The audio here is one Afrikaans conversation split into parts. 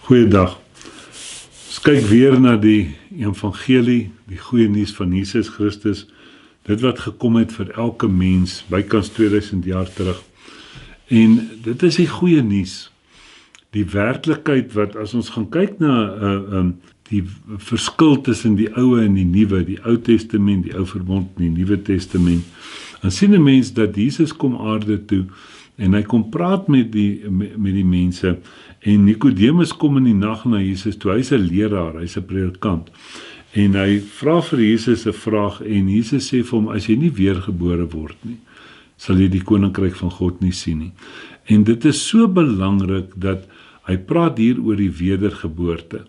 Goeiedag. Ons kyk weer na die evangelie, die goeie nuus van Jesus Christus, dit wat gekom het vir elke mens, bykans 2000 jaar terug. En dit is die goeie nuus, die werklikheid wat, as ons gaan kyk na die verskil tussen die Ou en die Nuwe, die Ou Testament, die Ou Verbond en die Nuwe Testament, dan sien 'n mens dat Jesus kom aarde toe, en hy kom praat met die mense, en Nicodemus kom in die nag na Jesus toe, hy is 'n leraar, hy is 'n predikant, en hy vra vir Jesus 'n vraag, en Jesus sê vir hom, as jy nie weergebore word nie, sal jy die koninkryk van God nie sien nie. En dit is so belangrik, dat hy praat hier oor die wedergeboorte.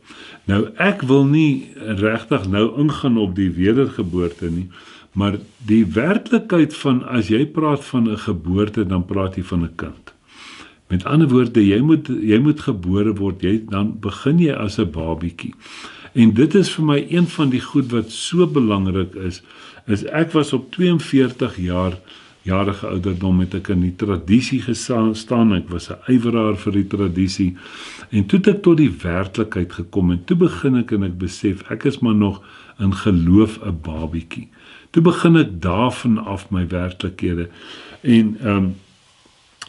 Nou, ek wil nie regtig nou ingaan op die wedergeboorte nie, maar die werklikheid van, as jy praat van 'n geboorte, dan praat jy van 'n kind. Met ander woorde, jy moet gebore word, dan begin jy as 'n babietjie. En dit is vir my een van die goed wat so belangrik is ek was op 42 jarige ouderdom, het ek in die tradisie gestaan, ek was 'n ywerraar vir die tradisie, en toe het ek tot die werklikheid gekom, en toe begin ek en ek besef, ek is maar nog in geloof 'n babietjie. Toe begin ek daarvan af my werklikhede, en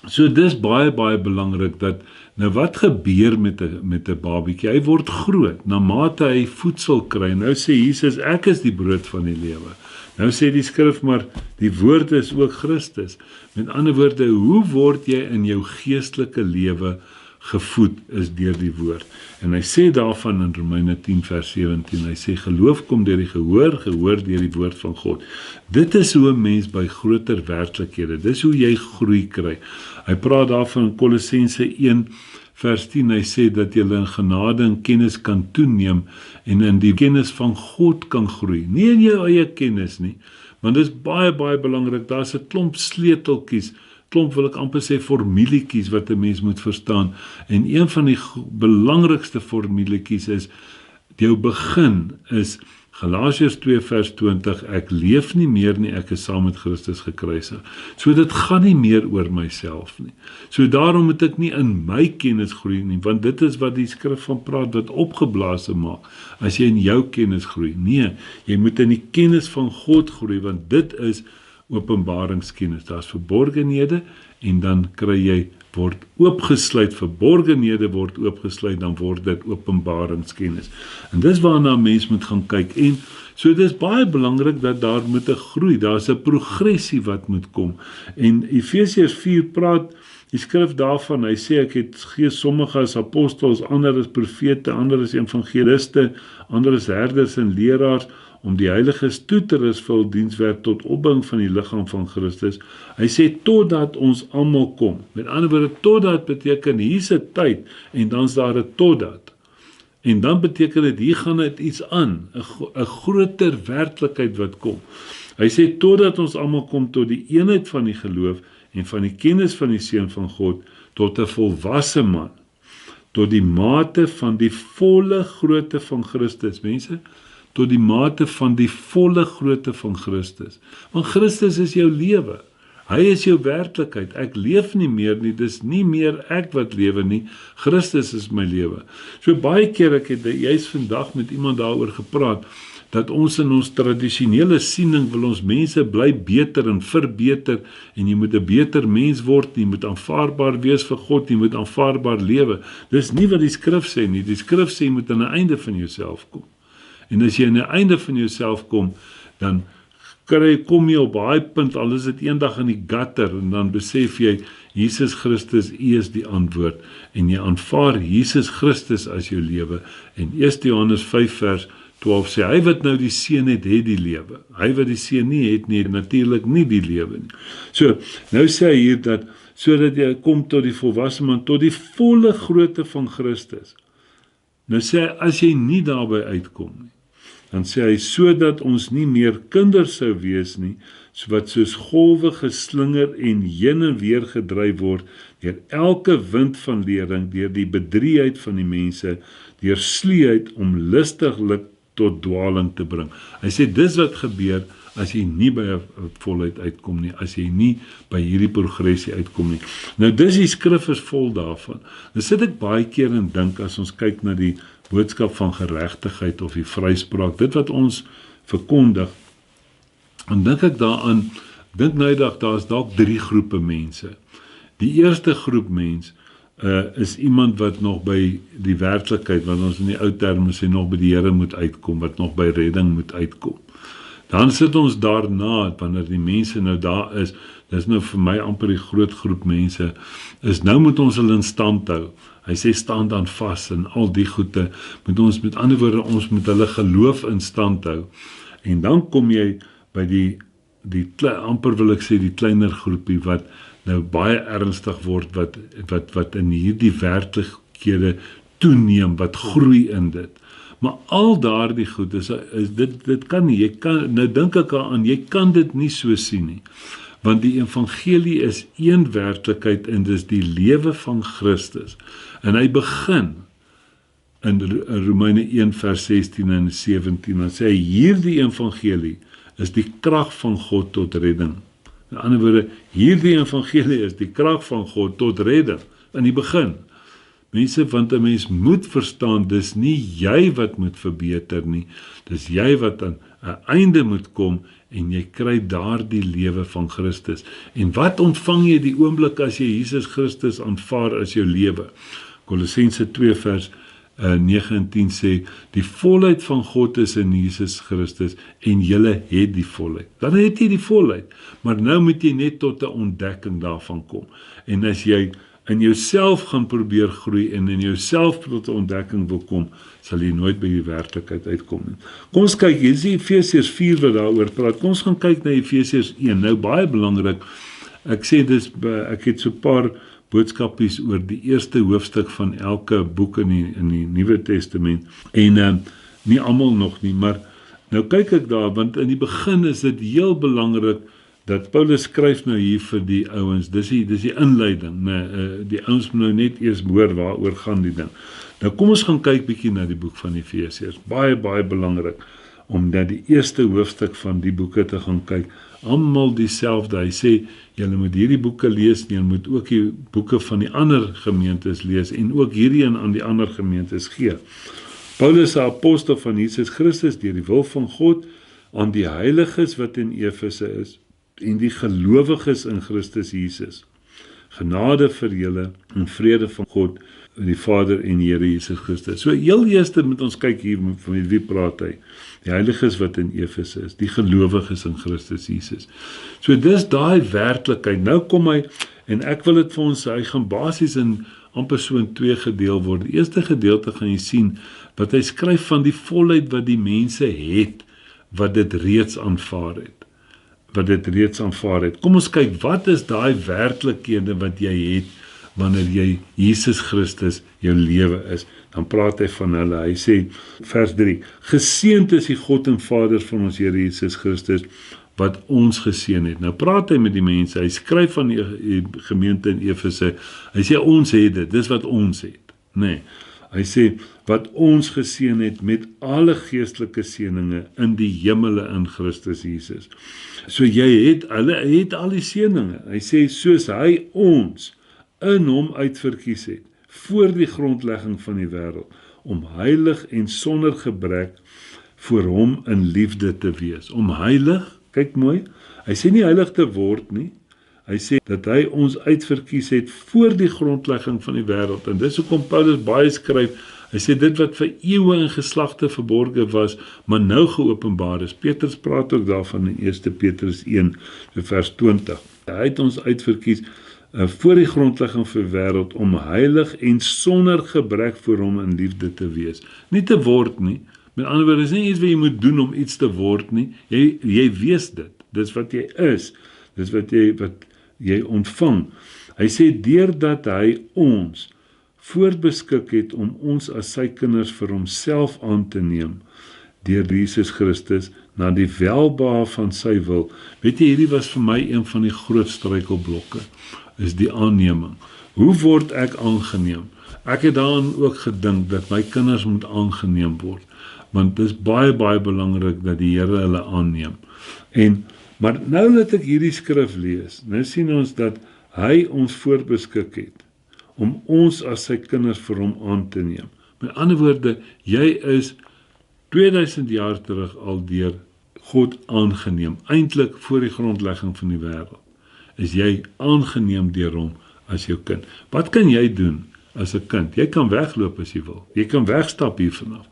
so dis baie belangrik, dat nou wat gebeur met 'n babietjie, hy word groot, na mate hy voedsel kry, nou sê Jesus, ek is die brood van die lewe. Nou sê die skrif maar, die woord is ook Christus. Met ander woorde, hoe word jy in jou geestelike lewe gevoed, is deur die woord. En hy sê daarvan in Romeine 10 vers 17, hy sê, geloof kom deur die gehoor deur die woord van God. Dit is hoe 'n mens by groter werklikhede, dis hoe jy groei kry. Hy praat daarvan in Kolossense 1 vers 10, hy sê dat jy in genade en kennis kan toeneem, en in die kennis van God kan groei, nie in jou eie kennis nie, want dit is baie belangrik, daar is 'n klomp sleuteltjies, klomp wil ek amper sê formulietjies wat 'n mens moet verstaan, en een van die belangrikste formulietjies is, jou begin is, Galasiërs 2 vers 20, ek leef nie meer nie, ek is saam met Christus gekruisig. So dit gaan nie meer oor myself nie. So daarom moet ek nie in my kennis groei nie, want dit is wat die skrif van praat, wat opgeblaas maak, as jy in jou kennis groei. Nee, jy moet in die kennis van God groei, want dit is openbaringskennis. Daar's verborgenhede, en dan kry jy, word oopgesluit, verborgenhede word oopgesluit, dan word dit openbaringskennis. En dis waarna mens moet gaan kyk, en so dis baie belangrik, dat daar moet 'n groei, daar's 'n progressie wat moet kom, en Efesiërs 4 praat, die skrif daarvan, hy sê, ek het gegee sommige as apostels, ander as profete, ander as evangeliste, ander as herders en leraars, om die heiliges toe te rus vir hul dienswerk tot opbouing van die liggaam van Christus. Hy sê, totdat ons almal kom. Met ander woorde, totdat beteken, hier's 'n tyd, en dan's daar 'n totdat. En dan beteken dit, hier gaan dit iets aan, 'n groter werklikheid wat kom. Hy sê, totdat ons almal kom tot die eenheid van die geloof, en van die kennis van die Seun van God, tot 'n volwasse man, tot die mate van die volle grootte van Christus, mense, tot die mate van die volle grootte van Christus. Want Christus is jou lewe. Hy is jou werklikheid. Ek leef nie meer nie, dis nie meer ek wat lewe nie, Christus is my lewe. So baie keer, ek het juist vandag met iemand daaroor gepraat, dat ons in ons tradisionele siening wil ons mense bly beter en verbeter, en jy moet 'n beter mens word, jy moet aanvaarbaar wees vir God, jy moet aanvaarbaar lewe. Dis nie wat die skrif sê nie, die skrif sê jy moet aan 'n einde van jouself kom. En as jy aan 'n einde van jouself kom, dan kom jy op daai punt, al is dit eendag in die gutter, en dan besef jy, Jesus Christus, U is die antwoord, en jy aanvaar Jesus Christus as jou lewe, en 1 Johannes 5 vers 12 sê, hy wat nou die Seun het die lewe, hy wat die Seun nie het nie, natuurlik nie die lewe nie. So, nou sê hy hier dat, sodat jy kom tot die volwasse man, tot die volle grootte van Christus. Nou sê hy, as jy nie daarby uitkom nie, dan sê hy, sodat ons nie meer kinders sou wees nie, wat soos golwe geslinger en heen en weer gedryf word, deur elke wind van lering, deur die bedrieheid van die mense, deur sluwheid om lustiglik tot dwaling te bring. Hy sê, dis wat gebeur, as jy nie by 'n volheid uitkom nie, as jy nie by hierdie progressie uitkom nie. Nou dis die skrif is vol daarvan. Nou sit ek baie keer en dink as ons kyk na die boodskap van geregtigheid of die vryspraak, dit wat ons verkondig, en dink ek daaraan, dink nou dat daar's dalk 3 groepe mense. Die eerste groep mens is iemand wat nog by die werklikheid, wat ons in die ou terme sê, nog by die Here moet uitkom, wat nog by redding moet uitkom. Dan sit ons daarna, wanneer die mense nou daar is, dis nou vir my amper die groot groep mense, is nou moet ons hulle in stand hou. Hy sê staan dan vas en al die goede, met ander woorde, ons moet hulle geloof in stand hou. En dan kom jy by die amper wil ek sê die kleiner groepie wat nou baie ernstig word, wat in hierdie werklikhede toeneem, wat groei in dit. Maar al daardie goed is dit kan nie, nou dink ek aan, jy kan dit nie so sien nie, want die evangelie is een werklikheid en dis die lewe van Christus, en hy begin in Romeine 1 vers 16 en 17, dan sê hy, hierdie evangelie is die krag van God tot redding. In ander woorde, hierdie evangelie is die krag van God tot redding, in die begin. Mense, want 'n mens moet verstaan, dis nie jy wat moet verbeter nie, dis jy wat aan 'n einde moet kom, en jy kry daardie lewe van Christus. En wat ontvang jy die oomblik as jy Jesus Christus aanvaar as jou lewe? Kolossense 2 vers 9 en 10 sê, die volheid van God is in Jesus Christus, en julle het die volheid. Dan het jy die volheid, maar nou moet jy net tot 'n ontdekking daarvan kom. En as jy in jouself gaan probeer groei, en in jouself tot 'n ontdekking wil kom, sal jy nooit by die werklikheid uitkom nie. Kom ons kyk, hier is die Efesiërs 4 wat daaroor praat. Kom ons gaan kyk na Efesiërs 1. Nou baie belangrik, ek sê dis, ek het so 'n paar boodskapies oor die eerste hoofstuk van elke boek in die Nuwe Testament, en nie almal nog nie, maar nou kyk ek daar, want in die begin is dit heel belangrik, dat Paulus skryf nou hier vir die ouens, dis die inleiding, die ouens moet nou net eers hoor waaroor gaan die ding. Nou kom ons gaan kyk bietjie na die boek van Efesiërs, baie belangrik, om na die eerste hoofstuk van die boeke te gaan kyk, almal dieselfde. Hy sê, julle moet hierdie boeke lees, julle moet ook die boeke van die ander gemeentes lees, en ook hierdie aan die ander gemeentes gee. Paulus, 'n apostel van Jesus Christus, deur die wil van God, aan die heiliges wat in Efese is, en die gelowiges in Christus Jesus. Genade vir julle en vrede van God, die Vader en Here Jesus Christus. So heel eerste moet ons kyk hier, van wie praat hy? Die heiliges wat in Efese is, die gelowiges in Christus Jesus. So dis daai werklikheid. Nou kom hy, en ek wil dit vir ons, hy gaan basies in amper so in 2 gedeel word. Die eerste gedeelte gaan jy sien, wat hy skryf van die volheid wat die mense het, wat dit reeds aanvaar het. Kom ons kyk, wat is daai werklikhede wat jy het, wanneer jy Jesus Christus jou lewe is? Dan praat hy van hulle, hy sê, vers 3, geseënd is die God en Vader van ons Here Jesus Christus, wat ons geseën het. Nou praat hy met die mense, hy skryf van die gemeente in Efese, hy sê, ons het dit, dis wat ons het. Nee, hy sê, wat ons geseën het met alle geestelike seëninge in die hemele in Christus Jesus. So hulle het al die seëninge. Hy sê, soos hy ons in hom uitverkies het, voor die grondlegging van die wêreld, om heilig en sonder gebrek voor hom in liefde te wees. Om heilig, kyk mooi, hy sê nie heilig te word nie, hy sê dat hy ons uitverkies het voor die grondlegging van die wêreld, en dis hoekom Paulus baie skryf, hy sê dit wat vir eeue en geslagte verborge was, maar nou geopenbaar is. Petrus praat ook daarvan in 1 Petrus 1 vers 20. Hy het ons uitverkies voor die grondlegging van die wêreld, om heilig en sonder gebrek voor hom in liefde te wees. Nie te word nie, met ander woorde, is nie iets wat jy moet doen om iets te word nie, jy wees dit, dis wat jy is, dis wat jy ontvang. Hy sê, deurdat hy ons voorbeskik het om ons as sy kinders vir homself aan te neem, deur Jesus Christus, na die welbehae van sy wil. Weet jy, hierdie was vir my een van die groot struikelblokke, is die aanneming. Hoe word ek aangeneem? Ek het daaraan ook gedink, dat my kinders moet aangeneem word, want dit is baie belangrik, dat die Here hulle aanneem. Maar nou dat ek hierdie skrif lees, nou sien ons dat hy ons voorbeskik het om ons as sy kinders vir hom aan te neem. Met ander woorde, jy is 2000 jaar terug al deur God aangeneem, eintlik voor die grondlegging van die wêreld, is jy aangeneem deur hom as jou kind. Wat kan jy doen as 'n kind? Jy kan wegloop as jy wil, jy kan wegstap hier vanaf.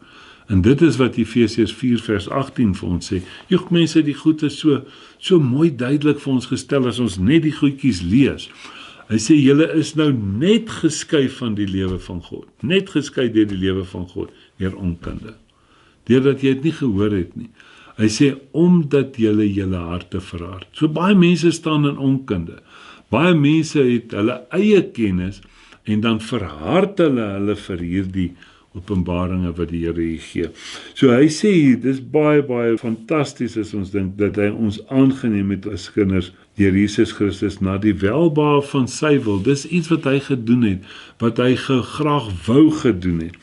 En dit is wat Efesiërs 4 vers 18 vir ons sê. Joh, mense, die goed is so mooi duidelik vir ons gestel as ons net die goedjies lees. Hy sê, julle is nou net geskei van die lewe van God, net geskei deur die lewe van God, deur onkunde, deurdat jy dit nie gehoor het nie. Hy sê, omdat julle harte verhard. So baie mense staan in onkunde. Baie mense het hulle eie kennis en dan verhard hulle vir hierdie openbaringe wat die Here gee. So hy sê hier, dis baie fantasties as ons dink dat hy ons aangeneem het as kinders deur Jesus Christus na die welbehae van sy wil. Dis iets wat hy gedoen het, wat hy graag wou gedoen het.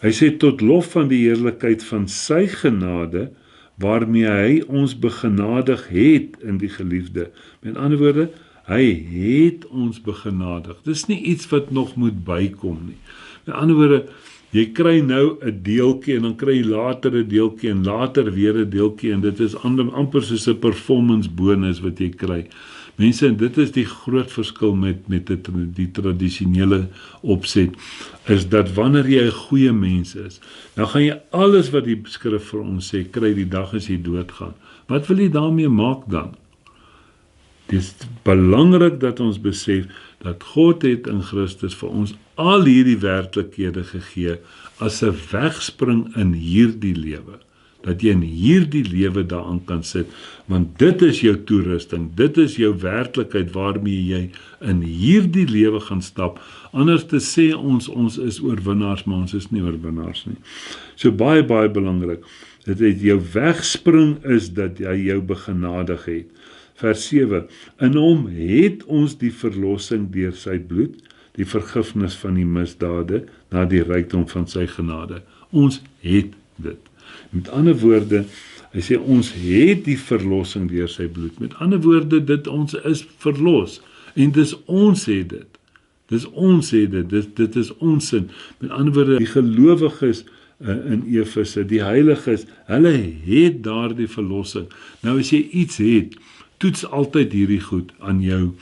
Hy sê tot lof van die heerlikheid van sy genade, waarmee hy ons begenadig het in die geliefde. Met ander woorde, hy het ons begenadig. Dis nie iets wat nog moet bykom nie. Met ander woorde, jy kry nou 'n deeltjie en dan kry jy later 'n deeltjie en later weer 'n deeltjie en dit is amper soos 'n performance bonus wat jy kry. Mense, en dit is die groot verskil met die tradisionele opset, is dat wanneer jy 'n goeie mens is, dan gaan jy alles wat die skrif vir ons sê, kry die dag as jy doodgaan. Wat wil jy daarmee maak dan? Dit is belangrik dat ons besef dat God het in Christus vir ons al hierdie werklikhede gegee as 'n wegspring in hierdie lewe. Dat jy in hierdie lewe daaraan kan sit, want dit is jou toerusting, dit is jou werklikheid waarmee jy in hierdie lewe gaan stap. Anders te sê ons is oorwinnaars, maar ons is nie oorwinnaars nie. So baie belangrik, dat jou wegspring is dat jy jou begenadig het. Vers 7, in hom het ons die verlossing deur sy bloed, die vergifnis van die misdade, na die rykdom van sy genade. Ons het dit. Met ander woorde, hy sê ons het die verlossing deur sy bloed. Met ander woorde, ons is verlos. En dis ons het dit. Dis ons het dit. Dit is ons sin. Met ander woorde, die gelowiges in Efese, die heiliges, hulle het daardie verlossing. Nou as jy iets het, toets altyd hierdie goed aan jou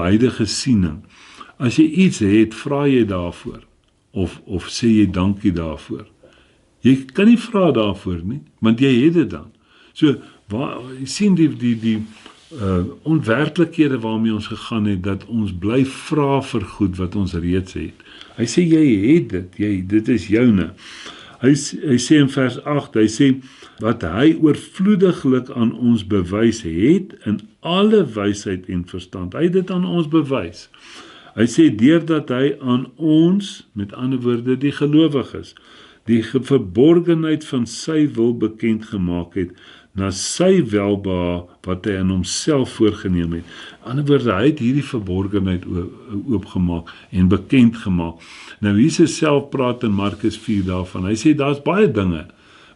huidige siening. As jy iets het, vra jy daarvoor of sê jy dankie daarvoor. Jy kan nie vra daarvoor nie, want jy het dit dan. So, jy sien die onwerklikhede waarmee ons gegaan het, dat ons bly vra vir goed wat ons reeds het. Hy sê jy het dit, dit is joune. Hy sê in vers 8, hy sê, wat hy oorvloediglik aan ons bewys het, in alle wysheid en verstand. Hy het dit aan ons bewys. Hy sê, deurdat hy aan ons, met ander woorde, die gelowiges, die verborgenheid van sy wil bekend gemaak het, na sy welbehae wat hy aan homself voorgeneem het. Aan die ander woorde, hy het hierdie verborgenheid oopgemaak en bekend gemaak. Nou Jesus self praat in Markus 4 daarvan. Hy sê, daar's baie dinge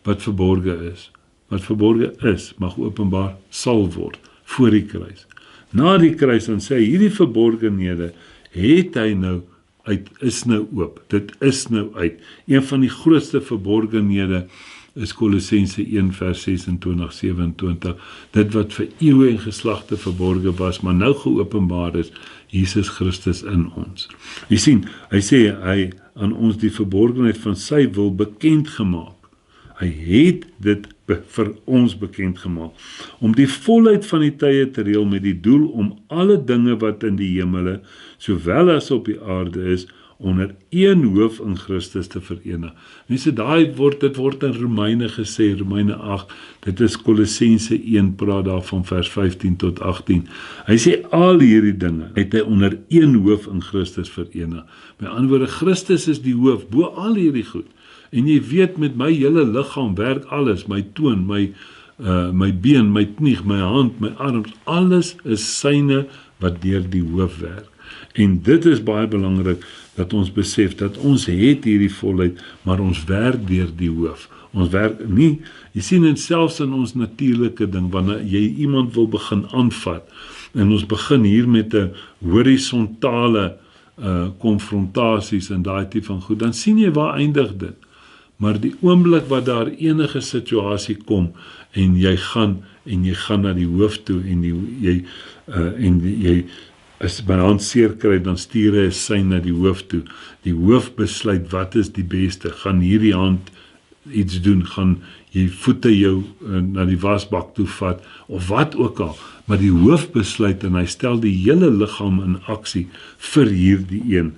wat verborgen is. Wat verborgen is, mag openbaar sal word, voor die kruis. Na die kruis, dan sê hy, hierdie verborgenhede, het hy nou is nou oop, dit is nou uit. Een van die grootste verborgenhede is Kolossense 1 vers 26-27, dit wat vir eeue en geslagte verborgen was, maar nou geopenbaar is, Jesus Christus in ons. Jy sien, hy sê, hy aan ons die verborgenheid van sy wil bekend gemaak. Hy het dit vir ons bekend gemaak, om die volheid van die tye te reël met die doel om alle dinge wat in die hemele, sowel as op die aarde is, onder een hoof in Christus te verenig. Mense, dit word in Romeine gesê, Romeine 8, dit is Kolossense 1, praat daarvan vers 15 tot 18. Hy sê, al hierdie dinge het hy onder een hoof in Christus verenig. Met ander woorde, Christus is die hoof, bo al hierdie goed. En jy weet, met my hele liggaam werk alles, my toon, my been, my knie, my hand, my arms, alles is syne wat deur die hoof werk. En dit is baie belangrik, dat ons besef, dat ons het hierdie volheid, maar ons werk deur die hoof. Ons werk nie, jy sien en selfs in ons natuurlike ding, wanneer jy iemand wil begin aanvat, en ons begin hier met 'n horisontale konfrontasies en daai tipe van goed, dan sien jy waar eindig dit. Maar die oomblik wat daar enige situasie kom, en jy gaan na die hoof toe, en jy as my hand seer kry, dan stuur hy 'n sein na die hoof toe. Die hoof besluit wat is die beste, gaan hierdie hand iets doen, gaan jy voete jou na die wasbak toe vat, of wat ook al, maar die hoof besluit en hy stel die hele liggaam in aksie vir hierdie een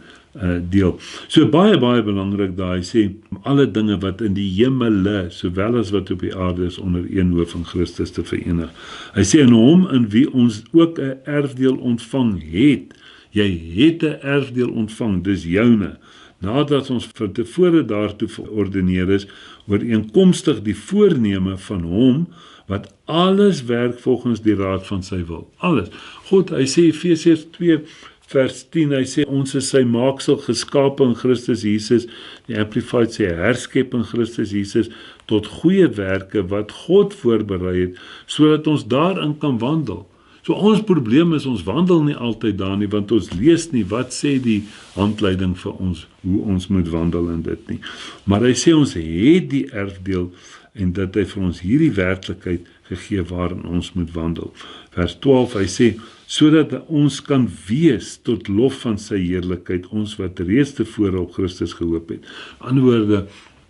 deel. So baie belangrik daar, hy sê, alle dinge wat in die hemele, sowel as wat op die aarde is, onder een hoof van Christus te verenig. Hy sê, in hom in wie ons ook 'n erfdeel ontvang het. Jy het 'n erfdeel ontvang, dis joune, nadat ons van tevore daartoe verordeneer is, ooreenkomstig die voorneme van hom, wat alles werk volgens die raad van sy wil. Alles. God, hy sê, Efesiërs 2, vers 10, hy sê, ons is sy maaksel geskape in Christus Jesus, die Amplified sê, herskep in Christus Jesus, tot goeie werke, wat God voorberei het, sodat ons daarin kan wandel. So ons probleem is, ons wandel nie altyd daar nie, want ons lees nie, wat sê die handleiding vir ons, hoe ons moet wandel in dit nie. Maar hy sê, ons het die erfdeel, en dat hy vir ons hierdie werklikheid gegee waarin ons moet wandel. Vers 12, hy sê, sodat ons kan wees tot lof van sy heerlikheid, ons wat reeds tevore op Christus gehoop het. Aan woorde,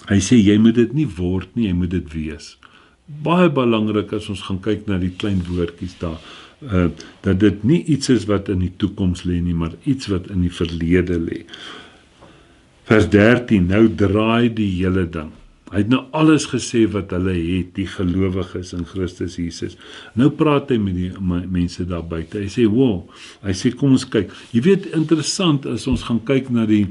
hy sê, jy moet dit nie word nie, jy moet dit wees. Baie belangrik as ons gaan kyk na die klein woordjies daar, dat dit nie iets is wat in die toekoms lê nie, maar iets wat in die verlede lê. Vers 13, nou draai die hele ding. Hy het nou alles gesê wat hulle het, die gelowiges in Christus Jesus. Nou praat hy met die mense daar buite. Hy sê, wow, hy sê, kom ons kyk. Jy weet, interessant as ons gaan kyk na die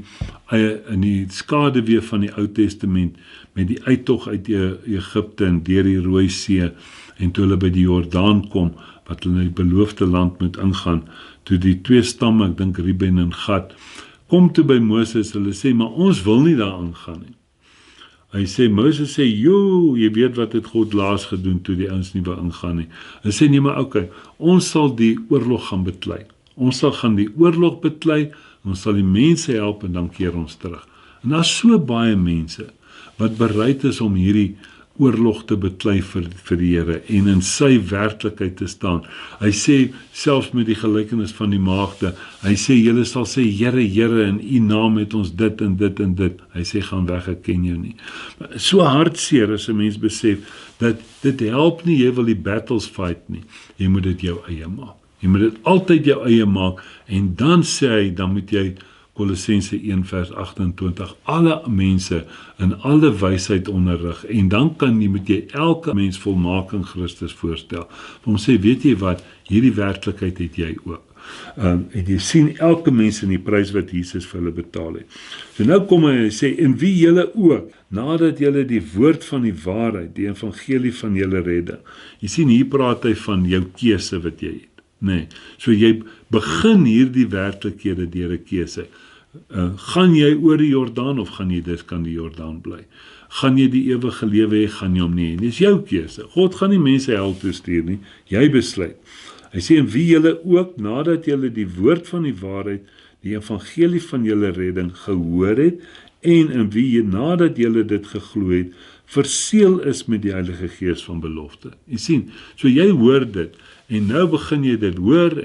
skaduwee van die Ou Testament, met die uittog uit Egipte en deur die Rooi See, en toe hulle by die Jordaan kom, wat hulle in die beloofde land moet ingaan, toe die twee stamme, ek dink Ruben en Gad, kom toe by Moses, hulle sê, maar ons wil nie daar ingaan nie. Hy sê, Moses sê, jy weet wat het God laas gedoen toe die ouens nie wou ingaan nie. Hy sê, nee, maar okay, ons sal die oorlog gaan beklei. Ons sal gaan die oorlog beklei, ons sal die mense help en dan keer ons terug. En daar is so baie mense wat bereid is om hierdie oorlog te beklei vir die Here en in sy werklikheid te staan. Hy sê, selfs met die gelykenis van die maagde, hy sê, julle sal sê, Here, Here, in u naam het ons dit en dit en dit. Hy sê, gaan weg, ek ken jou nie. So hartseer as 'n mens besef, dat dit help nie, jy wil die battles fight nie. Jy moet dit jou eie maak. Jy moet dit altyd jou eie maak, en dan sê hy, dan moet jy, Kolossense 1 vers 28, alle mense in alle wysheid onderrig, en dan moet jy elke mens volmaak in Christus voorstel. Om sê, weet jy wat, hierdie werklikheid het jy ook. En jy sien elke mens in die prys wat Jesus vir hulle betaal het. So nou kom hy en sê, en wie julle ook, nadat julle die woord van die waarheid, die evangelie van julle redding. Jy sien, hier praat hy van jou keuse wat jy het. Nee, so jy begin hierdie werklikhede deur 'n keuse. Gaan jy oor die Jordaan of gaan jy kan die Jordaan bly? Gaan jy die ewige lewe hê, gaan jy hom nie? Dis jou keuse. God gaan nie mense hel toe stuur nie, jy besluit. Hy sê, en wie julle ook, nadat julle die woord van die waarheid, die evangelie van julle redding gehoor het, en in wie jy, nadat julle dit geglo het, verseël is met die Heilige Gees van belofte. Jy sien, so jy hoor dit, en nou begin jy dit hoor,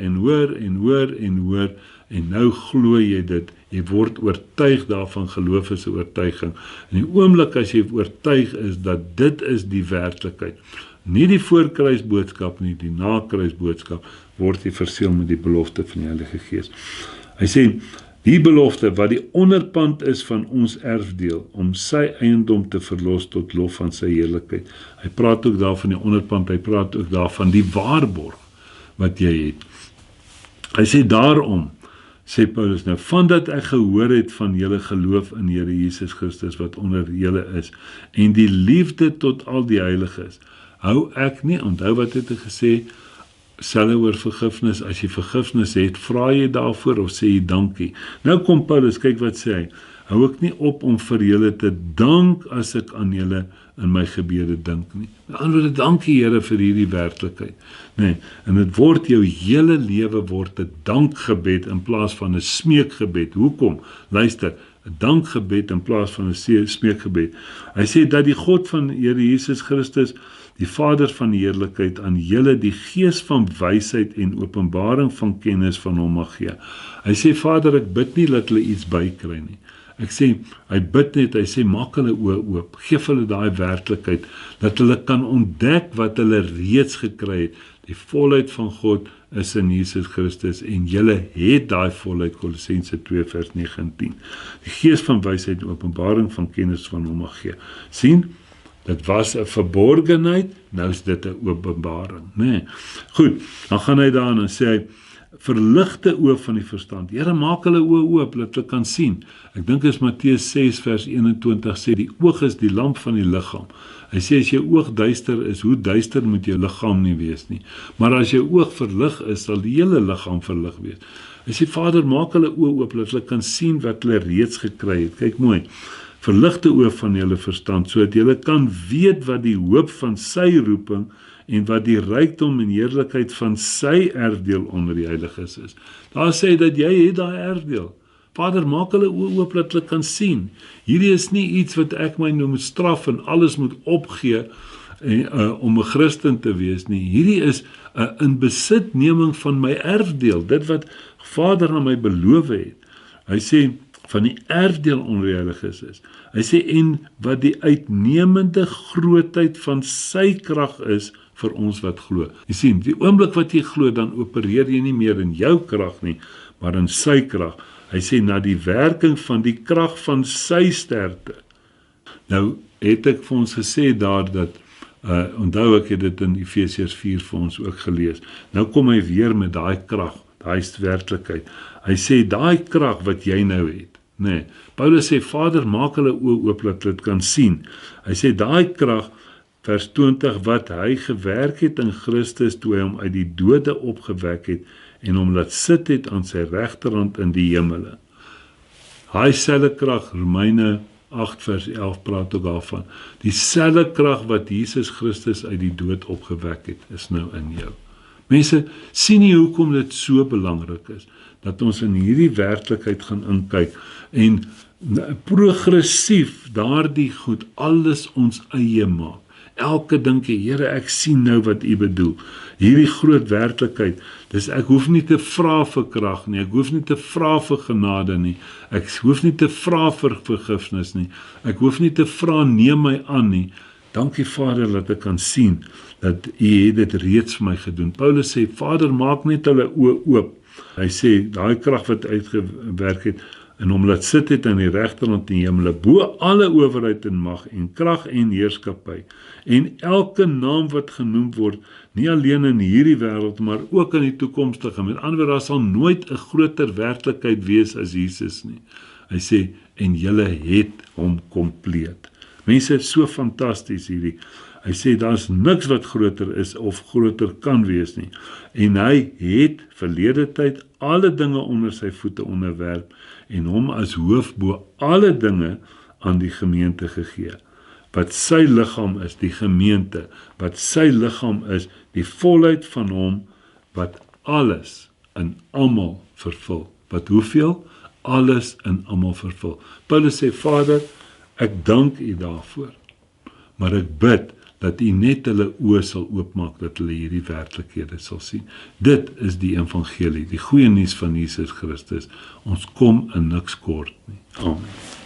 en nou glo jy dit, jy word oortuig daarvan, geloof is 'n oortuiging. En die oomblik as jy oortuig is, dat dit is die werklikheid, nie die voorkruisboodskap nie, die nakruisboodskap, word jy verseël met die belofte van die Heilige Gees. Hy sê, die belofte wat die onderpand is van ons erfdeel, om sy eiendom te verlos tot lof van sy heerlikheid. Hy praat ook daar van die onderpand, hy praat ook daar van die waarborg wat jy het. Hy sê, daarom, sê Paulus nou, vandat ek gehoor het van julle geloof in Here Jesus Christus wat onder julle is, en die liefde tot al die heiliges, hou ek nie, onthou wat het hy gesê, selfs oor vergifnis, as jy vergifnis het, vra jy daarvoor of sê jy dankie. Nou kom Paulus, kyk wat sê hy, hou ek nie op om vir julle te dank as ek aan julle in my gebede dink nie. Met ander woorde, dankie Here vir hierdie werklikheid. Nee, en dit word jou hele lewe word 'n dankgebed in plaas van 'n smeekgebed. Hoekom? Luister, 'n dankgebed in plaas van 'n smeekgebed. Hy sê dat die God van Here Jesus Christus, die Vader van die heerlikheid, aan julle die gees van wysheid en openbaring van kennis van hom mag gee. Hy sê, Vader, ek bid nie dat hulle iets bykry nie. Ek sê, hy bid net, hy sê, maak hulle oë oop, geef hulle daai werklikheid, dat hulle kan ontdek wat hulle reeds gekry het. Die volheid van God is in Jesus Christus, en julle het daai volheid, Kolossense 2 vers 9 en 10. Die gees van wysheid en openbaring van kennis van hom mag gee. Sien? Dit was 'n verborgenheid, nou is dit 'n openbaring, nee. Goed, dan gaan hy daarin en sê hy, verligte oë van die verstand. Here, maak hulle oë oop, dat hulle kan sien. Ek dink is Matteus 6 vers 21 sê, die oog is die lamp van die liggaam. Hy sê, as jou oog duister is, hoe duister moet jou liggaam nie wees nie. Maar as jou oog verlig is, sal die hele liggaam verlig wees. Hy sê, Vader, maak hulle oë oop, dat hulle kan sien wat hulle reeds gekry het. Kyk mooi. Verligte oë van julle verstand, sodat julle kan weet wat die hoop van sy roeping en wat die rykdom en heerlikheid van sy erfdeel onder die heiliges is. Daar sê hy dat jy het daai erfdeel. Vader, maak hulle oë oop dat hulle kan sien. Hierdie is nie iets wat ek my nou moet straf en alles moet opgee om 'n Christen te wees nie. Hierdie is 'n inbesitneming van my erfdeel, dit wat Vader aan my beloof het. Hy sê, van die erfdeel onder die heiliges is. Hy sê, en wat die uitnemende grootheid van sy krag is vir ons wat glo. Jy sien, die oomblik wat jy glo, dan opereer jy nie meer in jou krag nie, maar in sy krag. Hy sê, na die werking van die krag van sy sterkte. Nou, het ek vir ons gesê daar dat, onthou ek het dit in Efesiërs 4 vir ons ook gelees. Nou kom hy weer met daai krag, daai werklikheid. Hy sê, daai krag wat jy nou het, nee, Paulus sê, Vader, maak hulle oë oop dat hulle dit kan sien. Hy sê, daai krag, vers 20, wat hy gewerk het in Christus, toe hy hom uit die dode opgewek het, en hom laat sit het aan sy regterhand in die hemele. Hy selfe krag, Romeine 8 vers 11 praat ook daarvan. Die selfe krag wat Jesus Christus uit die dood opgewek het, is nou in jou. Mense, sien nie hoekom dit so belangrik is, dat ons in hierdie werklikheid gaan inkyk, en progressief daardie goed alles ons eie maak. Elke dinkie, Here, ek sien nou wat U bedoel. Hierdie groot werklikheid, dis ek hoef nie te vra vir krag nie, ek hoef nie te vra vir genade nie, ek hoef nie te vra vir vergifnis nie, ek hoef nie te vra neem my aan nie. Dankie Vader dat ek kan sien dat U het dit reeds vir my gedoen. Paulus sê, Vader, maak net hulle oë oop. Hy sê, daai krag wat uitgewerk het, en hom laat sit het aan die regterhand in die hemele, bo alle owerheid en mag en krag en heerskappy, en elke naam wat genoem word, nie alleen in hierdie wêreld, maar ook in die toekomstige. Met ander woorde, daar sal nooit 'n groter werklikheid wees as Jesus nie. Hy sê, en julle het hom kompleet. Mense, so fantasties hierdie. Hy sê, daar's niks wat groter is of groter kan wees nie. En hy het verlede tyd alle dinge onder sy voete onderwerp en hom as hoof bo alle dinge aan die gemeente gegee. Wat sy liggaam is, die gemeente, wat sy liggaam is, die volheid van hom, wat alles in almal vervul. Wat hoeveel? Alles in almal vervul. Paulus sê, Vader, ek dank U daarvoor, maar ek bid dat U net hulle oë sal oopmaak, dat hulle hierdie werklikhede sal sien. Dit is die evangelie, die goeie nuus van Jesus Christus. Ons kom in niks kort nie. Amen.